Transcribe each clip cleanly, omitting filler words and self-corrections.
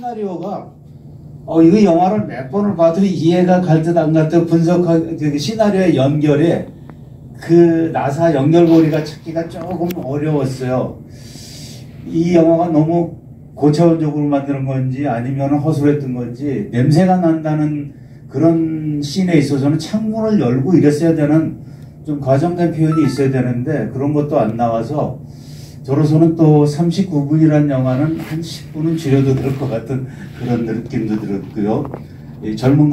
시나리오가 이거 영화를 몇 번을 봐도 이해가 갈 듯 안 갈 듯 분석하기 그 시나리오의 연결에 그 나사 연결고리가 찾기가 조금 어려웠어요. 이 영화가 너무 고차원적으로 만드는 건지 아니면 허술했던 건지 냄새가 난다는 그런 씬에 있어서는 창문을 열고 이랬어야 되는 좀 과장된 표현이 있어야 되는데 그런 것도 안 나와서 저로서는 또 39분이라는 영화는 한 10분은 줄여도 될 것 같은 그런 느낌도 들었고요. 젊은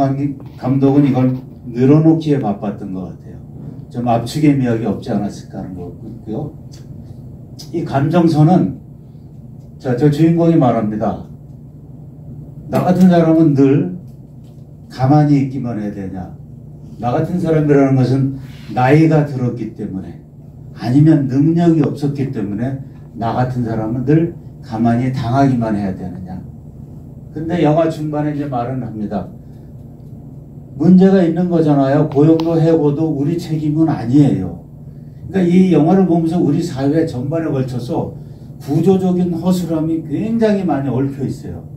감독은 이걸 늘어놓기에 바빴던 것 같아요. 좀 압축의 미학이 없지 않았을까 하는 거고요. 이 감정선은 저 주인공이 말합니다. 나 같은 사람은 늘 가만히 있기만 해야 되냐. 나 같은 사람이라는 것은 나이가 들었기 때문에 아니면 능력이 없었기 때문에 나 같은 사람은 늘 가만히 당하기만 해야 되느냐. 근데 영화 중반에 이제 말은 합니다. 문제가 있는 거잖아요. 고용도 해고도 우리 책임은 아니에요. 그러니까 이 영화를 보면서 우리 사회 전반에 걸쳐서 구조적인 허술함이 굉장히 많이 얽혀 있어요.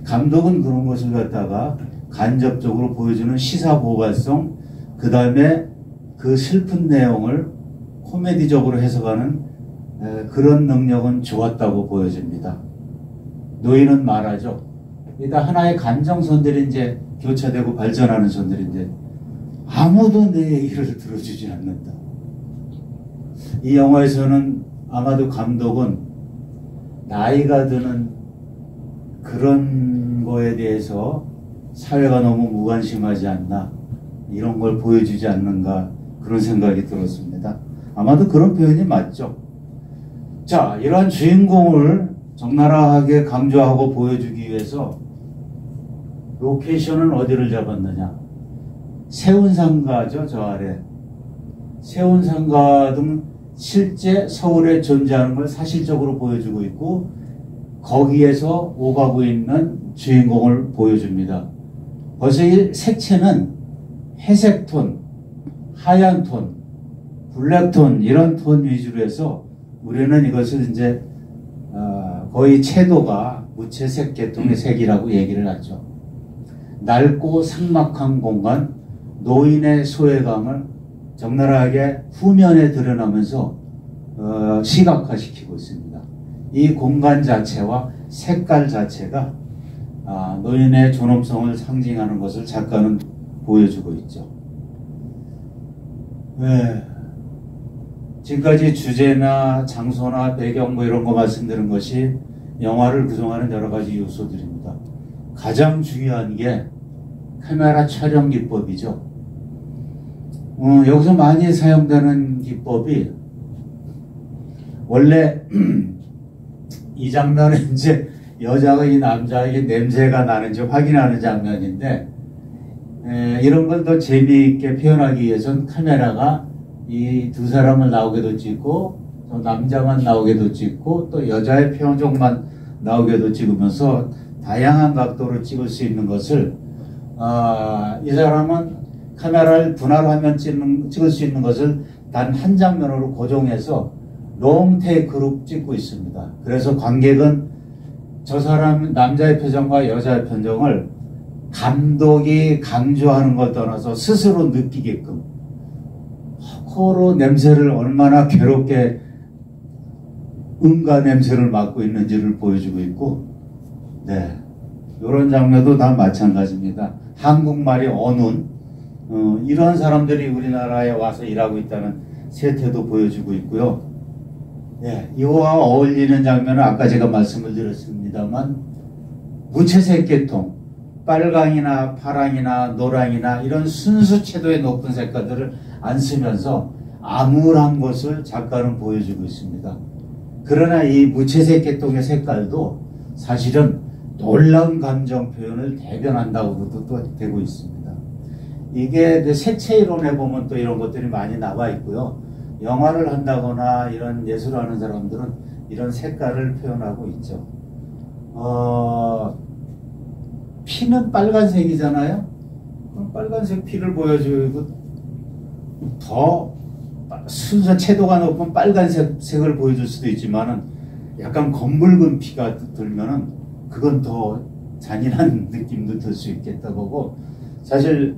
감독은 그런 것을 갖다가 간접적으로 보여주는 시사고발성, 그 다음에 그 슬픈 내용을 코미디적으로 해석하는 그런 능력은 좋았다고 보여집니다. 노인은 말하죠. 일단 하나의 감정선들이 이제 교차되고 발전하는 선들인데 아무도 내 얘기를 들어주지 않는다. 이 영화에서는 아마도 감독은 나이가 드는 그런 거에 대해서 사회가 너무 무관심하지 않나 이런 걸 보여주지 않는가 그런 생각이 들었습니다. 아마도 그런 표현이 맞죠. 자, 이러한 주인공을 적나라하게 강조하고 보여주기 위해서 로케이션은 어디를 잡았느냐. 세운상가죠. 저 아래 세운상가 등 실제 서울에 존재하는 걸 사실적으로 보여주고 있고 거기에서 오가고 있는 주인공을 보여줍니다. 벌써 이 색채는 회색 톤, 하얀 톤, 블랙 톤 이런 톤 위주로 해서 우리는 이것을 이제 거의 채도가 무채색 계통의 색이라고 얘기를 하죠. 낡고 삭막한 공간, 노인의 소외감을 적나라하게 후면에 드러나면서 시각화시키고 있습니다. 이 공간 자체와 색깔 자체가 노인의 존엄성을 상징하는 것을 작가는 보여주고 있죠. 네. 지금까지 주제나 장소나 배경 뭐 이런 거 말씀드린 것이 영화를 구성하는 여러 가지 요소들입니다. 가장 중요한 게 카메라 촬영 기법이죠. 여기서 많이 사용되는 기법이 원래 이 장면은 이제 여자가 이 남자에게 냄새가 나는지 확인하는 장면인데 이런 걸 더 재미있게 표현하기 위해서는 카메라가 이 두 사람을 나오게도 찍고 또 남자만 나오게도 찍고 또 여자의 표정만 나오게도 찍으면서 다양한 각도로 찍을 수 있는 것을 이 사람은 카메라를 분할하면 찍을 수 있는 것을 단 한 장면으로 고정해서 롱 테이크로 찍고 있습니다. 그래서 관객은 저 사람 남자의 표정과 여자의 표정을 감독이 강조하는 것 떠나서 스스로 느끼게끔 코로 냄새를 얼마나 괴롭게 음과 냄새를 맡고 있는지를 보여주고 있고 네, 이런 장면도 다 마찬가지입니다. 한국말이 어눌 이런 사람들이 우리나라에 와서 일하고 있다는 세태도 보여주고 있고요. 네, 이와 어울리는 장면은 아까 제가 말씀을 드렸습니다만 무채색 계통, 빨강이나 파랑이나 노랑이나 이런 순수 채도의 높은 색깔들을 안 쓰면서 암울한 것을 작가는 보여주고 있습니다. 그러나 이 무채색 계통의 색깔도 사실은 놀라운 감정 표현을 대변한다고도 또 되고 있습니다. 이게 색채 이론에 보면 또 이런 것들이 많이 나와 있고요. 영화를 한다거나 이런 예술을 하는 사람들은 이런 색깔을 표현하고 있죠. 피는 빨간색이잖아요. 그럼 빨간색 피를 보여주고 더 순서 채도가 높은 빨간색을 보여줄 수도 있지만은 약간 검붉은 피가 들면은 그건 더 잔인한 느낌도 들 수 있겠다 보고, 사실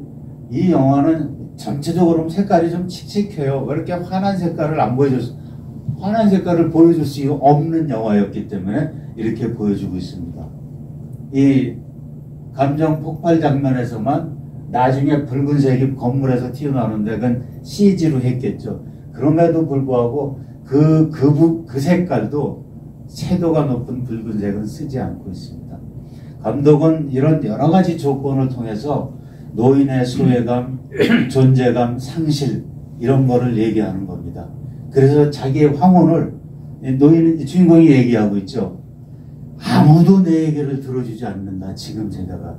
이 영화는 전체적으로 색깔이 좀 칙칙해요. 왜 이렇게 환한 색깔을 안 보여줬어? 환한 색깔을 보여줄 수 없는 영화였기 때문에 이렇게 보여주고 있습니다. 이 감정 폭발 장면에서만 나중에 붉은색이 건물에서 튀어나오는데 그건 CG로 했겠죠. 그럼에도 불구하고 그 색깔도 채도가 높은 붉은색은 쓰지 않고 있습니다. 감독은 이런 여러 가지 조건을 통해서 노인의 소외감, 존재감, 상실 이런 거를 얘기하는 겁니다. 그래서 자기의 황혼을 주인공이 얘기하고 있죠. 아무도 내 얘기를 들어주지 않는다. 지금 제가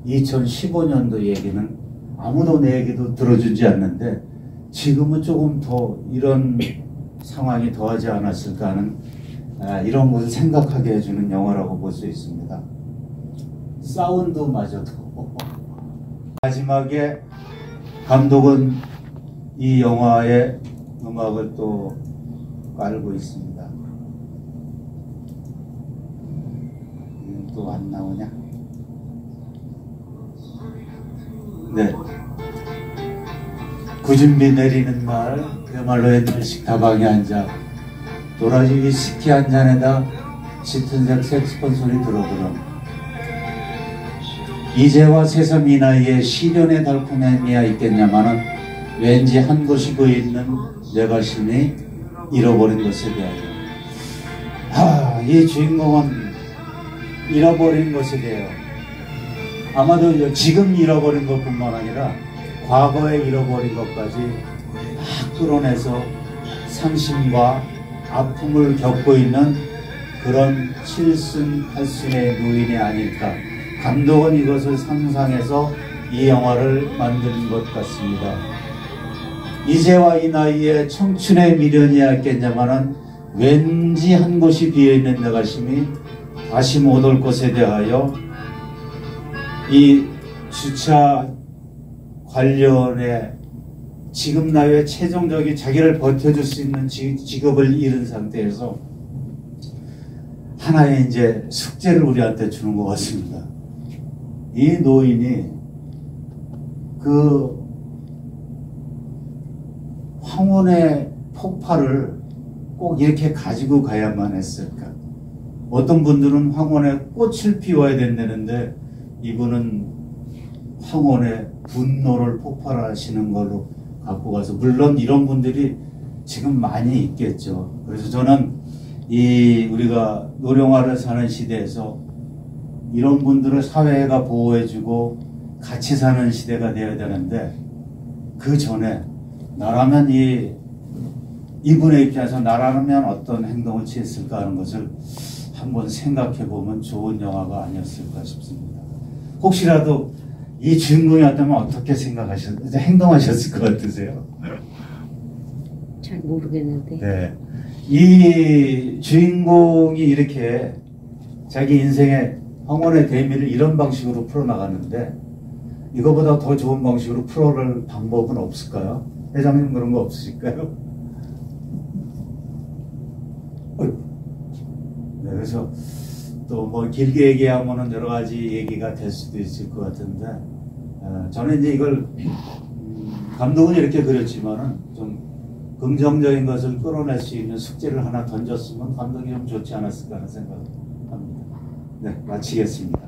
2015년도 얘기는 아무도 내 얘기도 들어주지 않는데 지금은 조금 더 이런 상황이 더하지 않았을까 하는 이런 것을 생각하게 해주는 영화라고 볼 수 있습니다. 사운드마저도 마지막에 감독은 이 영화의 음악을 또 깔고 있습니다. 또 안 나오냐? 네. 구준비 내리는 날 그야말로 옛날식 다방에 앉아 도라지 위스키 한 잔에다 짙은색 색소폰 소리 들어보렴. 이제와 새삼 이 나이에 시련의 달콤함이야 있겠냐마는 왠지 한 곳이 보이는 내 가슴이 잃어버린 것에 대하여. 이 주인공은 잃어버린 것에 대하여 아마도 지금 잃어버린 것뿐만 아니라 과거에 잃어버린 것까지 막 끌어내서 상심과 아픔을 겪고 있는 그런 7순 8순의 노인이 아닐까. 감독은 이것을 상상해서 이 영화를 만든 것 같습니다. 이제와 이 나이에 청춘의 미련이었겠냐마는 왠지 한 곳이 비어있는 내 가슴이 다시 못 올 것에 대하여 이 주차 관련해 지금 나이에 최종적인 자기를 버텨줄 수 있는 직업을 잃은 상태에서 하나의 이제 숙제를 우리한테 주는 것 같습니다. 이 노인이 그 황혼의 폭발을 꼭 이렇게 가지고 가야만 했을까? 어떤 분들은 황혼의 꽃을 피워야 된다는데 이분은 황혼의 분노를 폭발하시는 걸로 갖고 가서, 물론 이런 분들이 지금 많이 있겠죠. 그래서 저는 우리가 노령화를 사는 시대에서 이런 분들을 사회가 보호해주고 같이 사는 시대가 되어야 되는데, 그 전에 나라면 이분의 입장에서 나라면 어떤 행동을 취했을까 하는 것을 한번 생각해보면 좋은 영화가 아니었을까 싶습니다. 혹시라도 이 주인공이었다면 어떻게 행동하셨을 것 같으세요? 잘 모르겠는데. 네. 이 주인공이 이렇게 자기 인생의 황혼의 대미를 이런 방식으로 풀어나가는데 이거보다 더 좋은 방식으로 풀어낼 방법은 없을까요? 회장님 그런 거 없으실까요? 네, 그래서 또 뭐 길게 얘기하면은 여러 가지 얘기가 될 수도 있을 것 같은데, 저는 이제 이걸 감독은 이렇게 그렸지만은 좀 긍정적인 것을 끌어낼 수 있는 숙제를 하나 던졌으면 감독이 좀 좋지 않았을까 하는 생각을 합니다. 네, 마치겠습니다.